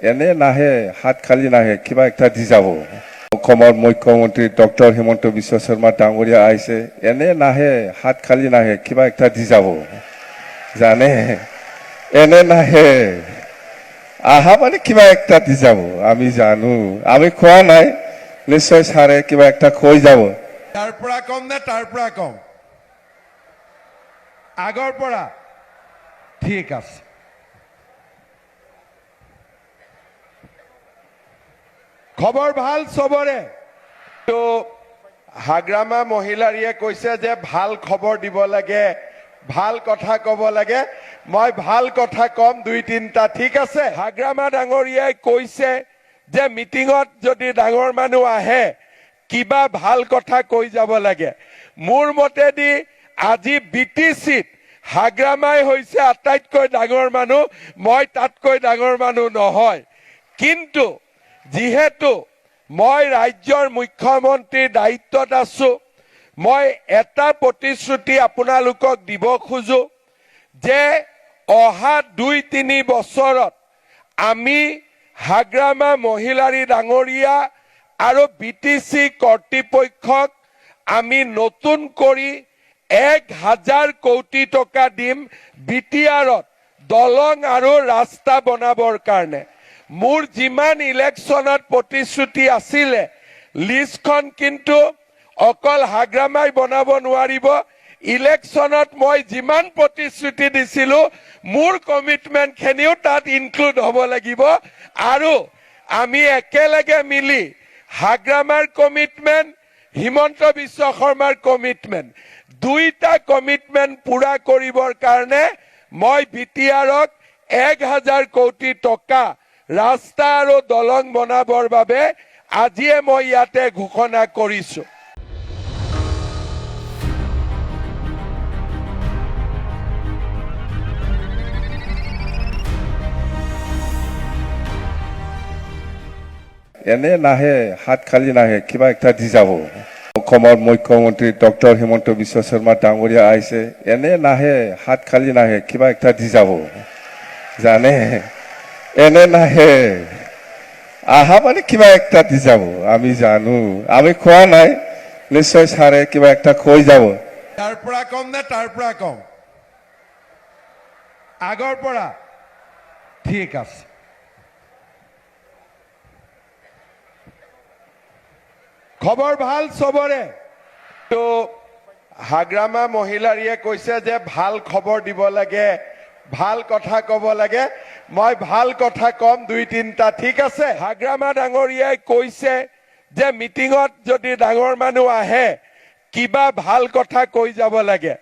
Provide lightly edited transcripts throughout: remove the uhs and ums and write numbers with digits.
এনে নাহে, হাত খালি নাহে, কিবা একটা দি যাব। অসমৰ মুখ্যমন্ত্ৰী ডক্টৰ হিমন্ত বিশ্ব শৰ্মা ডাঙৰীয়া আহিছে, এনে নাহে, হাত খালি নাহে, কিবা একটা দি যাব। জানে, এনে নাহে, আহা মানে কিবা একটা দি যাব। আমি জানো, আমি খোৱা নাই, নিশ্চয় ছাৰে কিবা একটা কৈ যাব। তাৰ পৰা কম নে তাৰ পৰা কম? আগৰ পৰা? ঠিক আছে। খবৰ ভাল চবৰে? তো হাগ্ৰামা মহিলাৰীয়ে কৈছে যে ভাল খবৰ দিব লাগে, ভাল কথা কব লাগে। মই ভাল কথা কম দুই তিনিটা, ঠিক আছে? হাগ্ৰামা ডাঙৰীয়াই কৈছে যে মিটিঙত যদি ডাঙৰ মানুহ আহে কিবা ভাল কথা কৈ যাব লাগে। মোৰ মতেদি আজি BTCত হাগ্ৰামাই হৈছে আটাইতকৈ ডাঙৰ মানুহ, মই তাতকৈ ডাঙৰ মানুহ নহয়। কিন্তু যিহেতু মই ৰাজ্যৰ মুখ্যমন্ত্ৰীৰ দায়িত্বত আছো, মই এটা প্ৰতিশ্ৰুতি আপোনালোকক দিব খোজো যে অহা 2-3 বছৰত আমি হাগ্ৰামা মহিলাৰী ডাঙৰীয়া আৰু BTC কৰ্তৃপক্ষক আমি নতুন কৰি 1000 কোটি টকা দিম BTRত দলং আৰু ৰাস্তা বনাবৰ কাৰণে। মোৰ যিমান ইলেকশ্যনত প্ৰতিশ্ৰুতি আছিলে, লিষ্টখন কিন্তু অকল হাগ্ৰামাই বনাব নোৱাৰিব। ইলেকশ্যনত মই যিমান প্ৰতিশ্ৰুতি দিছিলো, মোৰ কমিটমেণ্টখিনিও তাত ইনক্লুড হ'ব লাগিব। আৰু আমি একেলগে মিলি হাগ্ৰামাৰ কমিটমেণ্ট, হিমন্ত বিশ্ব শৰ্মাৰ কমিটমেণ্ট, দুইটা কমিটমেণ্ট পুৰা কৰিবৰ কাৰণে মই BTRক 1000 কোটি টকা ৰাস্তা আৰু দলং বনাবৰ বাবে আজিয়ে মই ইয়াতে ঘোষণা কৰিছো। এনে নাহে, হাত খালি নাহে, কিবা একটা দি যাব। অসমৰ মুখ্যমন্ত্ৰী ডক্টৰ হিমন্ত বিশ্ব শৰ্মা ডাঙৰীয়া আহিছে, এনে নাহে, হাত খালি নাহে, কিবা একটা দি যাব। জানে, এনে নাহে, আহা মানে কিবা একটা দি যাব। আমি জানো, আমি খোৱা নাই, নিশ্চয় ছাৰে কিবা একটা কৈ যাব। তাৰ পৰা কম নে তাৰ পৰা কম? আগৰ পৰা? ঠিক আছে। খবৰ ভাল চবৰে? তো হাগ্ৰামা মহিলাৰীয়ে কৈছে যে ভাল খবৰ দিব লাগে, ভাল কথা কব লাগে। মই ভাল কথা কম দুই তিনিটা, ঠিক আছে? হাগ্ৰামা ডাঙৰীয়াই কৈছে যে মিটিঙত যদি ডাঙৰ মানুহ আহে কিবা ভাল কথা কৈ যাব লাগে।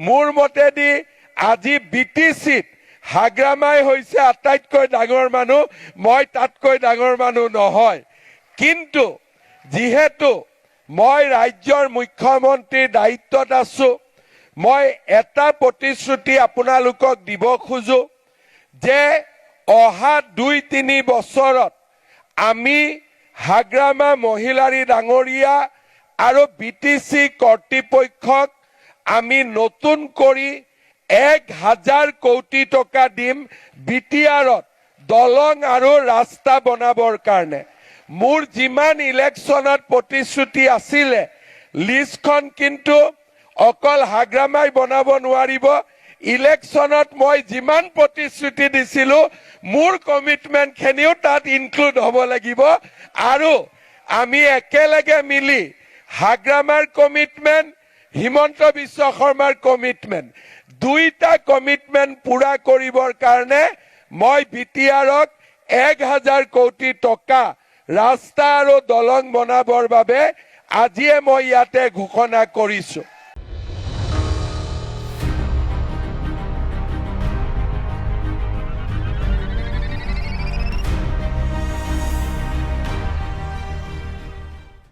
মোৰ মতেদি আজি BTCত হাগ্ৰামাই হৈছে আটাইতকৈ ডাঙৰ মানুহ, মই তাতকৈ ডাঙৰ মানুহ নহয়। কিন্তু যিহেতু মই ৰাজ্যৰ মুখ্যমন্ত্ৰীৰ দায়িত্বত আছো, মই এটা প্ৰতিশ্ৰুতি আপোনালোকক দিব খোজো যে অহা 2-3 বছৰত আমি হাগ্ৰামা মহিলাৰী ডাঙৰীয়া আৰু BTC কৰ্তৃপক্ষক আমি নতুন কৰি 1000 কোটি টকা দিম BTRত দলং আৰু ৰাস্তা বনাবৰ কাৰণে। মোৰ যিমান ইলেকশ্যনত প্ৰতিশ্ৰুতি আছিলে, লিষ্টখন কিন্তু অকল হাগ্ৰামাই বনাব নোৱাৰিব। ইলেকশ্যনত মই যিমান প্ৰতিশ্ৰুতি দিছিলো, মোৰ কমিটমেণ্টখিনিও তাত ইনক্লুড হ'ব লাগিব। আৰু আমি একেলগে মিলি হাগ্ৰামাৰ কমিটমেণ্ট, হিমন্ত বিশ্ব শৰ্মাৰ কমিটমেণ্ট, দুইটা কমিটমেণ্ট পুৰা কৰিবৰ কাৰণে মই BTRক 1000 কোটি টকা ৰাস্তা আৰু দলং বনাবৰ বাবে আজিয়ে মই ইয়াতে ঘোষণা কৰিছো।